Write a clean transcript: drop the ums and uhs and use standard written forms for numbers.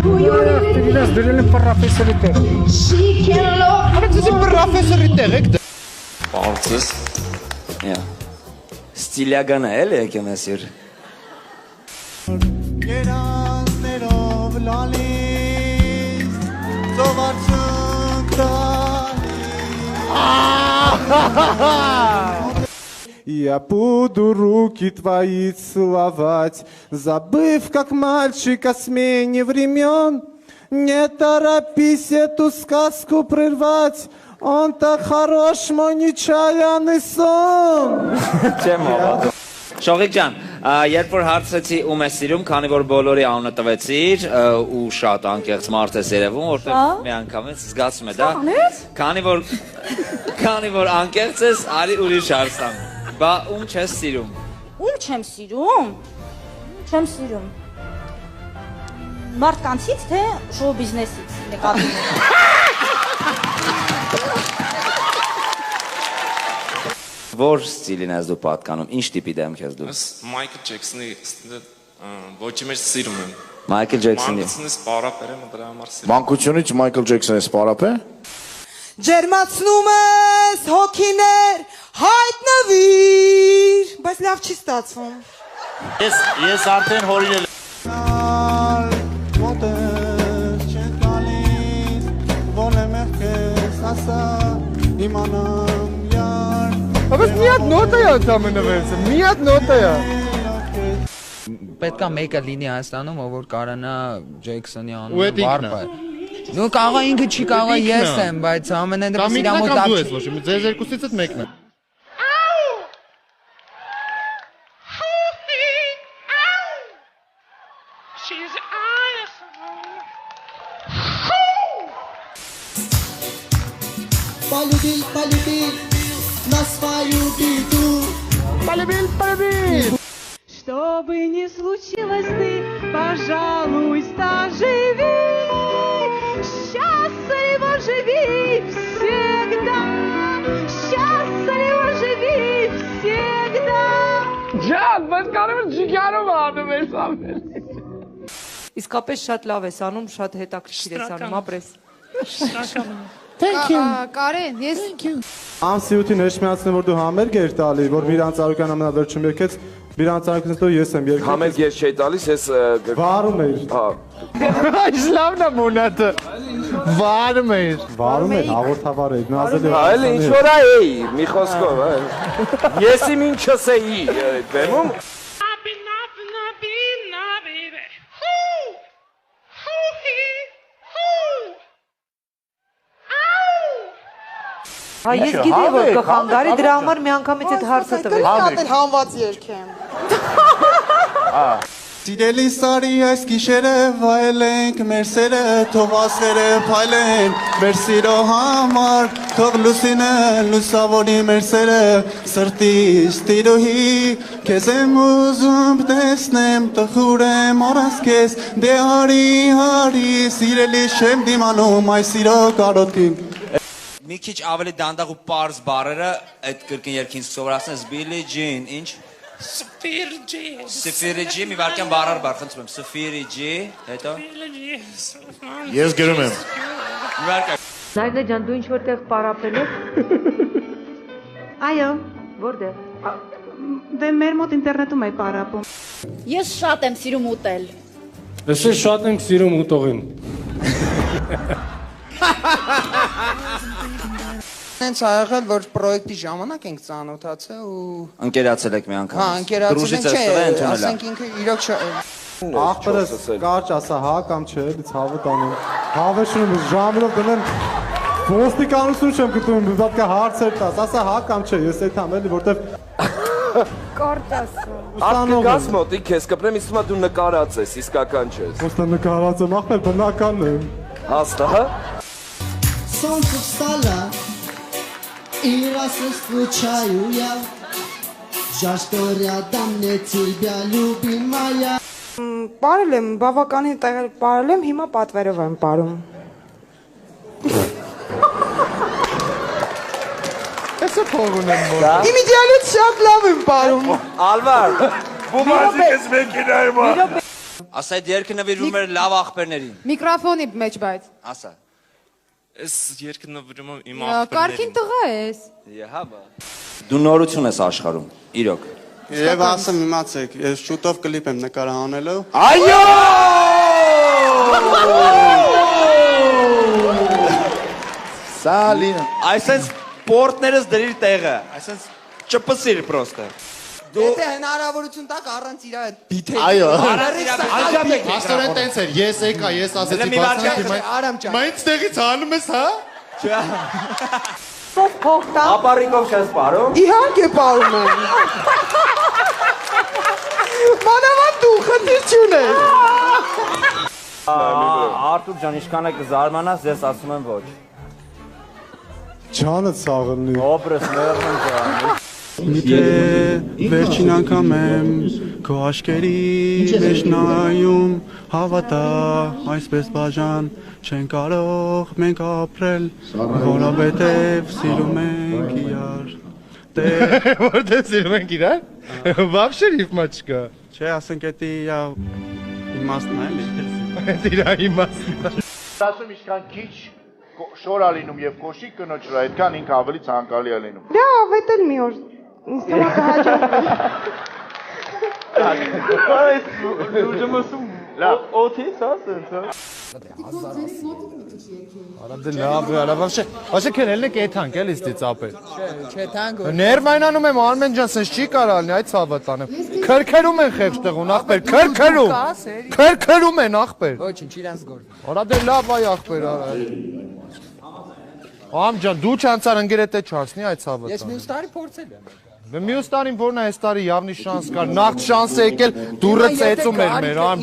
Դրես դրել են պրոֆեսորի տեղ։ Արեք ձեզ պրոֆեսորի տեղ եք։ Պարծս։ Ստիլիագան է էլ եկեմ այսօր։ Երաններով լալիս ծովարցնք Я буду руки твои целовать, забыв, как мальчик о смене времен. Не торопись эту сказку прервать, он так хорош, мой нечаянный сон. Չեմ հավատում։ Շողիկ ջան, երբ որ հարցրեցի ում ես սիրում, քանի որ բոլորի անունը տվեցիր ու շատ անկեղծ մարդ ես երևում, որտեղ մի անգամից զգացում է դա։ Քանի որ անկեղծ ես, արի ուրիշ հարց տամ։ Բա ում չես սիրում։ Ում չեմ սիրում։ Չեմ սիրում։ Մարդկանցից թե շոու բիզնեսից նկատում եմ։ Որ ստիլին ես դու պատկանում, ինչ տիպի դեմ ես դու։ Մայքլ Ջեքսոնի ոչի մեջ սիրում եմ։ Մայքլ Ջեքսոնի։ Մանկությունից պարապեր եմ դրա համար սիրում։ Մանկությունից Մայքլ Ջեքսոնի սպարապ է։ Ջերմացնում ես հոգիներ հայտնվիր, բայց լավ չի ստացվում։ Ես արդեն հորինել Բայց մի հատ նոտա է ընդամենը վերցը, մի հատ նոտա է։ Պետք է մեկը լինի Հայաստանում, որ կարանա Ջեքսոնի անունը վարպը։ Դու կարող ինքը չի կարող ես եմ, բայց ամենը դեպս իր մոտ լավ չի։ Ձեզ երկուսից էլ մեկն է։ Полюбил на свою беду. Полюбил Что бы ни случилось, ты, пожалуйста, живи. Счастливо живи всегда. Счастливо живи всегда. Ջան, բայց կարող եմ ջիգարով անում ես ամեն։ Իսկապես շատ լավ ես անում, շատ հետաքրքիր ես անում, ապրես։ Thank you. Կարեն, ես Ամսիութին հեշմիացնեմ, որ դու համերգ էր տալի, որ Միրան Ծառուկյան ամենավերջում երկեց, Միրան Ծառուկյանից հետո ես եմ երկել։ Համերգ ես չէի տալիս, ես վարում էիր։ Այս լավն է մունատը։ Վարում էիր։ Վարում էիր, հաղորդավար էիր, նազելի։ Այլ ինչ որ էի, մի խոսքով, ես իմ ինչս էի բեմում։ Հա ես գիտեի որ կխանգարի, դրա համար մի անգամից այդ հարցը տվեց։ Հանված երկեմ։ Սիրելի սարի այս գիշերը վայելենք, մեր սերը թող ասերը փայլեն, մեր սիրո համար թող լուսինը լուսավորի մեր սերը, սրտիս տիրուհի, քեզ եմ ուզում տեսնեմ, տխուր եմ առանց քեզ, դե հարի, սիրելի չեմ դիմանում այս սիրո կարոտին։ Մի քիչ ավելի դանդաղ ու պարզ բառերը այդ կրկին երկին սովորացնես Billie Jean, ինչ? Սֆիրի G, մի վարկյան բառար բառ, խնդրում եմ, Սֆիրի G, հետո? Ես գրում եմ։ Մի վարկյան։ Նայնե ջան, դու ինչ որտեղ պարապել ես։ Այո, որտեղ։ Դե մեր մոտ ինտերնետում է պարապում։ ես շատ եմ սիրում ուտել։ Ես շատ եմ սիրում ուտողին։ Հենց ա եղել, որ պրոյեկտի ժամանակ ենք ծանոթացել ու Ընկերացել եք մի անգամ։ հա, ընկերացել ենք, չէ, ասենք ինքը իրոք Ախպերս կարճ ասա հա կամ չէ, դից հավը տանում։ Հավեշնում ես ժամերով դնեն ոստիկանություն չեմ գտնում, պետք է հարցեր տաս, ասա հա կամ չէ, ես այդ եմ էլի, որտեվ Կարճ ասա։ Աղբի գաս մոտիկ ես կպրեմ, իսկ մա դու նկարած ես, իսկական չես։ Ոստը նկարած եմ, ախպեր բնականն եմ։ Հաստա, հա։ Солнце встало и раз случаю я. Жаль, что рядом нет тебя, любимая. Պարել եմ, բավականին տեղեր պարել եմ, հիմա պատվերով եմ պարում։ Էսը փող ունեմ մոտ։ Իմ իդեալից շատ լավ եմ պարում։ Ալվար, բումազիկ ես մեկինայում։ Ասա այդ երկը նվիրվում էր լավ աղբերներին։ Միկրոֆոնի մեջ բայց։ Ասա։ Այս երկը նվիրում եմ իմ Կարքին տղա ես։ Եհաբա։ Դու նորություն ես աշխարհում։ Իրոք։ Եվ ասեմ իմացեք, ես շուտով կլիպ եմ նկարահանելու։ Այո! Սալին։ Այսպես պորտներս դրիր տեղը, այսպես չպսիր պրոստը։ Եթե հնարավորություն տակ առանց իրա այդ բիթե։ Այո։ Աստորեն տենց էր, ես եկա, ես ասեցի Արամ ջան։ Մայից տեղից հանում ես, հա? Սով փող տա։ Ապարիկով չես պարում։ Իհարկե պարում եմ։ Մանավանդ դու խնդիր չունես։ Արտուր ջան, ինչքան է կզարմանաս, ես ասում եմ ոչ։ Ջանը ցաղնի։ Օբրես մերն ջան։ Միթե վերջին անգամ եմ քո աշկերի մեջ նայում, հավատա, այսպես բաժան չեն կարող մենք ապրել, որովհետև սիրում ենք իրար։ Որտե՞ղ սիրում ենք իրար։ Вообще ռիֆմա չկա։ Չէ, ասենք էդի իմաստն է էլի։ Դիրա իմաստն։ Ասում ինչքան քիչ շոր ա լինում եւ կոշի կնոջ վրա, այդքան ինքը ավելի ցանկալի ա լինում։ Դա ավետել մի օր։ Ինձ թվում է կհաջողվի։ Լավ, օթից հա, սենց հա։ Արա դե լավ է, արա вообще քերելն է կեթանք էլի ստի ծապել։ Չէ, թանկ։ Ներմայնանում եմ Արմեն ջան, սենց չի կարալնի, այդ ցավը տանեմ։ Քրքրում են խեղճտեղուն ախպեր, քրքրում։ Քրքրում են ախպեր։ Ոչինչ, իրանց գործ։ Արա դե լավ այ ախպեր, արա։ Ամ ջան, դու չանցար ընկերեթե չարսնի այդ ցավը տան։ Ես մյուս տարի փորձել եմ։ Մյուս տարին որն է այս տարի явնի շանս կար, նախ շանս է եկել, դուրը ծեծում էր մեր,